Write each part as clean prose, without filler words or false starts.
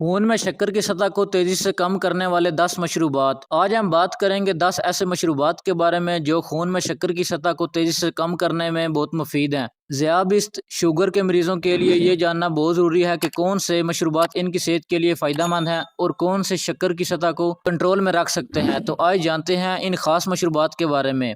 खून में शक्कर की सतह को तेजी से कम करने वाले 10 मशरूबात। आज हम बात करेंगे 10 ऐसे मशरूबात के बारे में जो खून में शक्कर की सतह को तेजी से कम करने में बहुत मुफीद हैं। ज़ियाबिस्त शुगर के मरीजों के लिए ये जानना बहुत ज़रूरी है कि कौन से मशरूबात इनकी सेहत के लिए फ़ायदेमंद हैं और कौन से शक्कर की सतह को कंट्रोल में रख सकते हैं। तो आज जानते हैं इन खास मशरूबात के बारे में।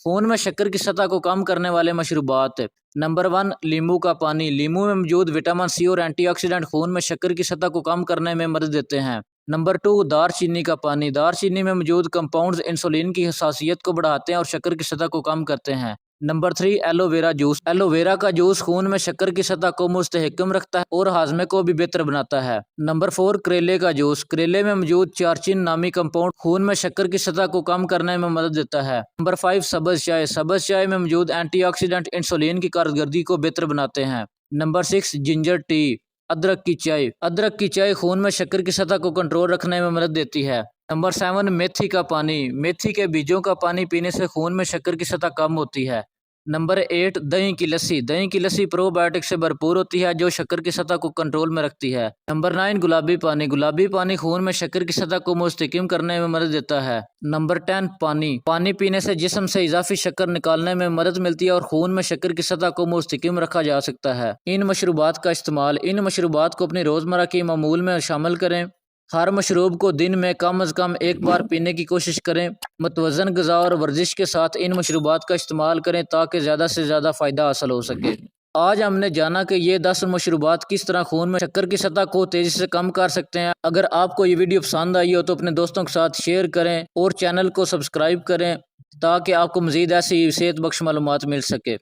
खून में शक्कर की सतह को कम करने वाले मशरूबात। नंबर 1, नींबू का पानी। नींबू में मौजूद विटामिन सी और एंटीऑक्सीडेंट खून में शक्कर की सतह को कम करने में मदद देते हैं। नंबर 2, दारचीनी का पानी। दारचीनी में मौजूद कंपाउंड्स इंसुलिन की हसासियत को बढ़ाते हैं और शक्कर की सतह को कम करते हैं। Number 3, aloe vera juice. एलोवेरा का जूस खून में शक्कर की सतह को मुस्तहकम रखता है और हाजमे को भी बेहतर बनाता है। नंबर 4, करेले का जूस। करेले में मौजूद चार्चिन नामी कंपाउंड खून में शक्कर की सतह को कम करने में मदद देता है। नंबर 5, सब्ज चाय। सब्ज चाय में मौजूद एंटीऑक्सीडेंट इंसुलिन की कारकर्दगी को बेहतर बनाते हैं। Number 6, ginger tea. अदरक की चाय। अदरक की चाय खून में शक्कर की सतह को कंट्रोल रखने में मदद देती है। नंबर 7, मेथी का पानी। मेथी के बीजों का पानी पीने से खून में शक्कर की सतह कम होती है। नंबर 8, दही की लस्सी। दही की लस्सी प्रोबायोटिक से भरपूर होती है जो शक्कर की सतह को कंट्रोल में रखती है। नंबर 9, गुलाबी पानी। गुलाबी पानी खून में शक्कर की सतह को मुस्तहकम करने में मदद देता है। नंबर 10, पानी। पानी पीने से जिस्म से इजाफी शक्कर निकालने में मदद मिलती है और खून में शक्कर की सतह को मुस्तहकम रखा जा सकता है। इन मशरूबात का इस्तेमाल। इन मशरूबात को अपनी रोज़मर्रा की मामूल में शामिल करें। हर मशरूब को दिन में कम अज़ कम एक बार पीने की कोशिश करें। मुतवज़न ग़िज़ा और वर्जिश के साथ इन मशरूबात का इस्तेमाल करें ताकि ज़्यादा से ज़्यादा फ़ायदा हासिल हो सके। आज हमने जाना कि ये 10 मशरूबात किस तरह खून में शक्कर की सतह को तेज़ी से कम कर सकते हैं। अगर आपको ये वीडियो पसंद आई हो तो अपने दोस्तों के साथ शेयर करें और चैनल को सब्सक्राइब करें ताकि आपको मज़ीद ऐसी सेहत बख्श मालूमात मिल सके।